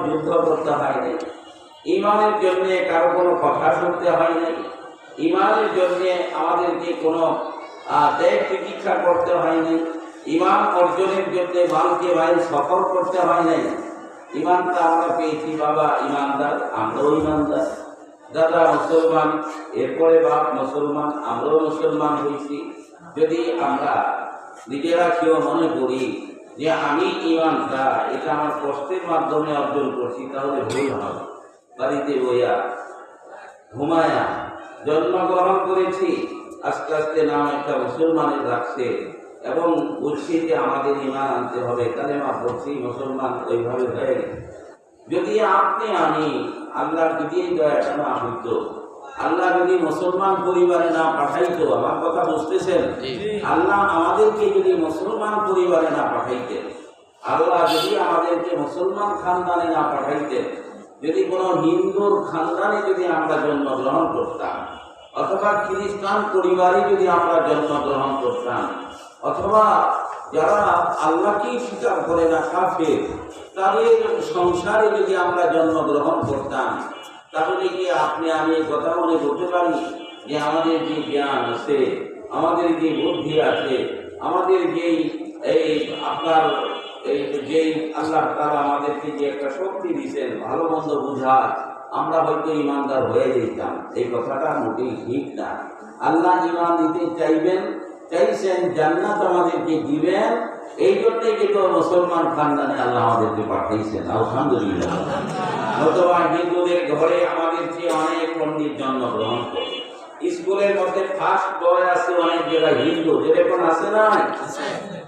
যুদ্ধ করতে হয় নাই, ইমানের জন্য কারো কোনো কথা শুনতে হয় নাই, ইমানের জন্য আমাদেরকে কোনো ত্যাগ চিকিৎসা করতে হয় নাই, ইমান অর্জনের জন্য মালকে মাইল সফর করতে হয় নাই। ইমানটা আমরা পেয়েছি, বাবা ইমানদার, আমরাও ইমানদার, দাদা মুসলমান, এরপরে বাপ মুসলমান, আমরাও মুসলমান হয়েছি। যদি আমরা নিজেরা কেউ মনে করি যে আমি ইমানটা এটা আমার কষ্টের মাধ্যমে অর্জন করছি, তাহলে ভুল হবে। বাড়িতে বইয়া ঘুমায়া জন্মগ্রহণ করেছি, আস্তে আস্তে নাম একটা মুসলমানের রাখছে এবং বুঝছি যে আমাদের ইমান আনতে হবে, কালেমা পড়ছি, মুসলমান ওইভাবে হয়ে গেছে। যদি আপনি আমি আল্লাহ যদি এই দয়াটা না হইতো, আল্লাহ যদি মুসলমান পরিবারে না পাঠাইতো, আমার কথা বুঝতেছেন, আল্লাহ আমাদেরকে যদি মুসলমান পরিবারে না পাঠাইতেন, আল্লাহ যদি আমাদেরকে মুসলমান খানদানে না পাঠাইতেন, যদি কোনো হিন্দুর খানদানে যদি আমরা জন্মগ্রহণ করতাম, অথবা খ্রিস্টান পরিবারে যদি আমরা জন্মগ্রহণ করতাম, অথবা যারা আল্লাহকেই স্বীকার করে না কাফের, তাদের সংসারে যদি আমরা জন্মগ্রহণ করতাম, তাহলে কি আপনি আমি কথা মনে করতে পারি যে আমাদের যে জ্ঞান আছে, আমাদের যে বুদ্ধি আছে, আমাদের যেই এই আপনার এই যেই আল্লাহ তাআলা আমাদেরকে যে একটা শক্তি দিয়েছেন ভালো মন্দ বুঝার, আমরা হয়তো ইমানদার হয়ে যেতাম? এই কথাটা মোটেই ঠিক না। আল্লাহ ইমান দিতে চাইছেন, জান্নাত আমাদেরকে দিবেন, এই জন্যই কিন্তু মুসলমান খানদানে আল্লাহ আমাদেরকে পাঠাইছেন, আলহামদুলিল্লাহ। অথবা হিন্দুদের ঘরে আমাদের চেয়ে অনেক পণ্ডিত জন্মগ্রহণ করে, স্কুলের মধ্যে ফার্স্ট বয় আছে অনেক জায়গায় হিন্দু, যেরকম আছে না,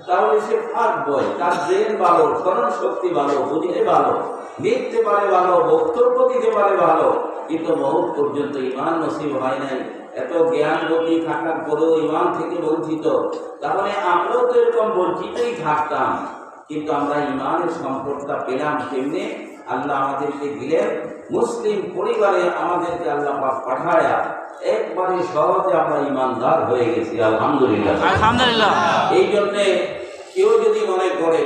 তাহলে সে ফার্স্ট বয়, তার ব্রেন ভালো, স্মরণ শক্তি ভালো, বুঝতে ভালো, লিখতে পারে ভালো, বক্তব্য দিতে পারে ভালো, কিন্তু মৌত পর্যন্ত ইমান নসিব হয় নাই। এত জ্ঞান বুদ্ধি থাকার পরেও ইমান থেকে বঞ্চিত, তাহলে আমরাও তো এরকম বঞ্চিতই থাকতাম। কিন্তু আমরা ইমানের সম্পদটা পেলাম কেমনে? আল্লাহ আমাদেরকে দিলেন মুসলিম পরিবারে, আমাদেরকে আল্লাহ পাক পাঠায়া একবারে সহজে আমরা ইমানদার হয়ে গেছি, আলহামদুলিল্লাহ, আলহামদুলিল্লাহ। এই জন্যে কেউ যদি মনে করে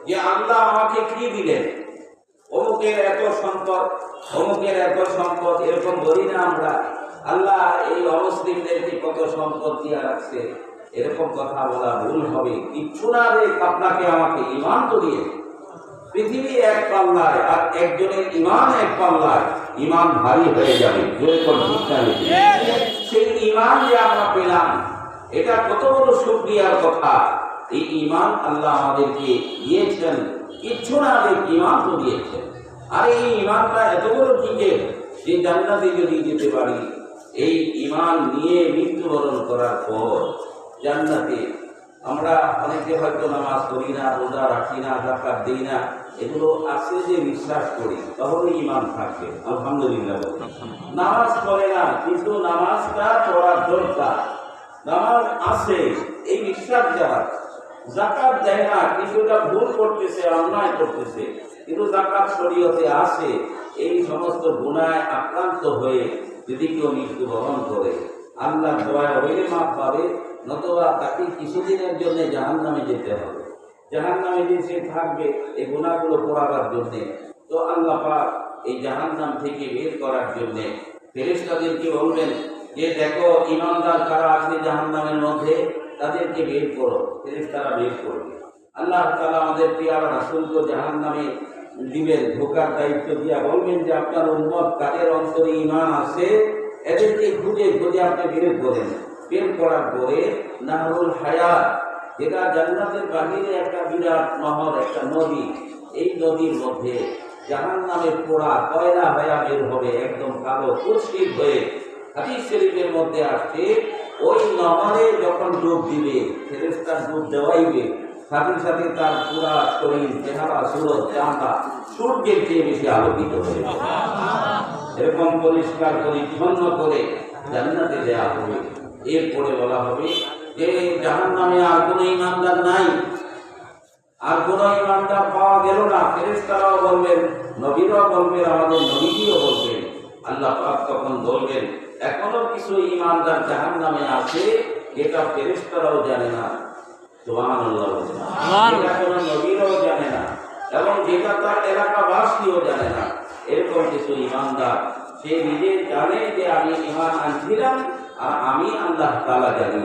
যে আল্লাহ আমাকে কি দিলেন, অমুকের এত সম্পদ, অমুকের এত সম্পদ, এরকম বলি না আমরা। আল্লাহ এই অমুসলিমদেরকে কত সম্পদ দিয়ে রাখছে, এরকম কথা বলা ভুল হবে। কিচ্ছু না রে, আপনাকে আমাকে ইমান তো দিয়ে, পৃথিবী এক পাল্লায় আর একজনের ইমান এক পাল্লায়, ইমান ভারী হয়ে যাবে। সেই ইমান যে আমরা পেলাম, এটা কত বড় শুকরিয়ার কথা। এই ইমান আল্লাহ আমাদেরকে দিয়েছেন, কিচ্ছু না রে ইমান তো দিয়েছেন। আর এই ইমানটা এত বড় টিকেট যে জান্নাতে যদি যেতে পারি, এই ইমান নিয়ে মৃত্যুবরণ করার পর জান্নাতে আমরা অনেকে হয়তো নামাজ পড়ি না, রোজা রাখি না, যাকাত দিই না, এগুলো আছে যে বিশ্বাস করি, তাহলে ইমান থাকবে, আলহামদুলিল্লাহ। নামাজ পড়ে না, কিন্তু নামাজটা পড়ার দরকার, নামাজ আছে এই বিশ্বাস যারা, যাকাত দেয় না, কিন্তু এটা ভুল করতেছে, অন্যায় করতেছে, কিন্তু যাকাত শরীয়তে আছে, এই সমস্ত গুনায় আক্রান্ত হয়ে যদি কেউ মৃত্যুবরণ করে, আল্লাহ দয়া হইলে মাফ পাবে, নতুবা তাকে কিছুদিনের জন্য জাহান্নামে যেতে হবে। জাহান্নামে যে সে থাকবে এই গুনাহগুলো পোড়াবার জন্যে, তো আল্লাহ পাক এই জাহান্নাম থেকে বের করার জন্যে ফেরেশতাদেরকে বলবেন যে দেখো ঈমানদার কারা আছে জাহান্নামের মধ্যে, তাদেরকে বের করো। ফেরেশতারা বের করবে। আল্লাহ তাআলা আমাদের পিয়ারা রাসূলকে জাহান্নামে দিবেন, ঢোকার দায়িত্ব দিয়া বলবেন যে আপনার উম্মত কাদের অন্তরে ঈমান আছে, এদেরকে খুঁজে খুঁজে আপনি বের করেন। বের করার পরে নাহরুল হায়াত, যেটা জান্নাতের বাহিরে একটা বিরাট নহর, একটা নদী, এই নদীর মধ্যে জাহান্নামের পোড়া কয়লা হয়ে বের হবে, একদম কালো কুৎসিত হয়ে। হাদিস শরীফের মধ্যে আসছে, ওই নহরে যখন ডুব দিবে, ফেরেশতার ডুব দেওয়াইবে, সাথে সাথে তার পুরা শরীর, চেহারা, সুরত, চামড়া সূর্যের চেয়ে বেশি আলোকিত হয়ে যাবে। এরকম পরিষ্কার পরিচ্ছন্ন করে জান্নাতে দেওয়া হবে। এরপরে বলা হবে যে জাহান্নামে আর কোনো ইমানদার নাই, আর কোন ইমানদার পাওয়া গেল না। ফেরেশতারাও বলবেন, নবীরাও বলবেন, আমাদের নবীজিও বলবেন। আল্লাহ পাক তখন বলবেন এখনো কিছু ইমানদার জাহান্নামে আছে, এটা ফেরেশতারাও জানে না। সুবহানাল্লাহ, এটা কোনো নবীরাও জানে না, এবং যেটা তার এলাকাবাসীও জানে না, এরকম কিছু ইমানদার সে নিজে জানে যে আমি ইমান আনছিলাম আর আমি আল্লাহ তাআলা জানি।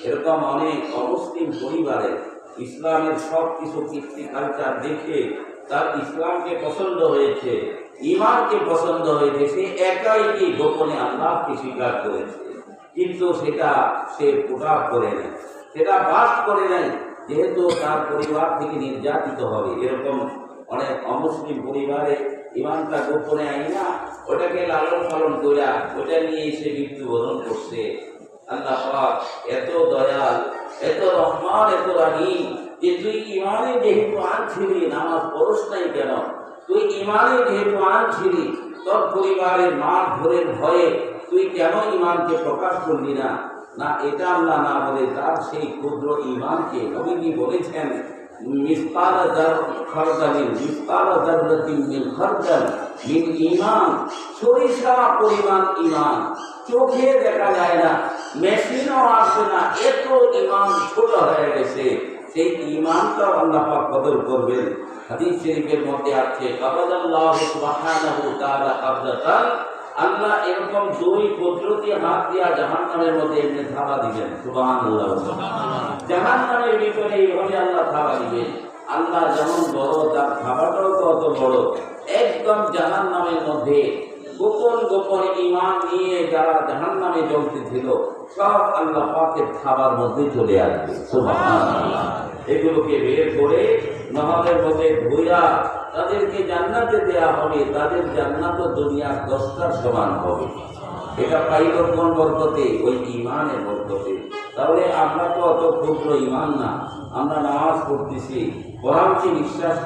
এরকম অনেক অমুসলিম পরিবারে ইসলামের সব কিছু কীর্তি কালচার দেখে তার ইসলামকে পছন্দ হয়েছে, ইমানকে পছন্দ হয়েছে, সে একাই কি গোপনে আল্লাহকে স্বীকার করেছে, কিন্তু সেটা সে প্রকাশ করে নেয়, সেটা বাস করে নেয়, যেহেতু তার পরিবার থেকে নির্যাতিত হবে। এরকম অনেক অমুসলিম পরিবারে ইমানটা গোপনে আইনা ওটাকে লালন পালন কইরা ওটা নিয়ে সে মৃত্যুবরণ করছে। আল্লাহ পাক এত দয়াল, এত রহমান, এত রাহিম যে তুই ইমানে যেহেতু আনছিলি নামাজ পড়স নাই কেন? তুই ইমানে যেহেতু আনছিলি তোর পরিবারের মার ধরের ভয়ে তুই কেন ইমানকে প্রকাশ করলি না? না, এটা আল্লাহ না বলে তার সেই ক্ষুদ্র ইমানকে নবীজি বলেছেন মিসকাল খারদালিন মিসকাল যাররাতিন মিন খারদাল মিন ঈমান, সরিষা পরিমাণ ঈমান চোখে দেখা যায় না, মেশিনও আসে না, এত ঈমান ছোট হয়ে গেছে। সেই ঈমানটাও আল্লাহ পাক কদর করবেন। হাদিস শরীফের মধ্যে আছে কাবাদাল্লাহু সুবহানাহু তাআলা কাবদাতান, আল্লাহ এরকম দুই কুদরতি হাত দিয়া জাহান্নামের মধ্যে এমনি থাবা দিবেন। সুবহানাল্লাহ। জাহান্নামের ভিতরে এইভাবে আল্লাহ থাবা দিবেন। আল্লাহ যেমন বড়, তার থাবাটাও তত বড়। একদম জাহান্নামের মধ্যে গোপন গোপন ঈমান নিয়ে যারা জাহান্নামে জ্বলতেছিল সব আল্লাহ পাকের থাবার মধ্যে চলে আসবে। সুবহানাল্লাহ। এগুলোকে বের করে নহরের মধ্যে ধুইয়া তাদেরকে জান্নাতে দেয়া হবে। তাদের জান্নাত দুনিয়ার 10টার সমান হবে। এটা পাইল কোন বরকতে? ওই ঈমানের বরকতে। তাহলে আমরা তো অত ক্ষুদ্র ঈমান না, আমরা নামাজ পড়তেছি, কোরআনকে বিশ্বাস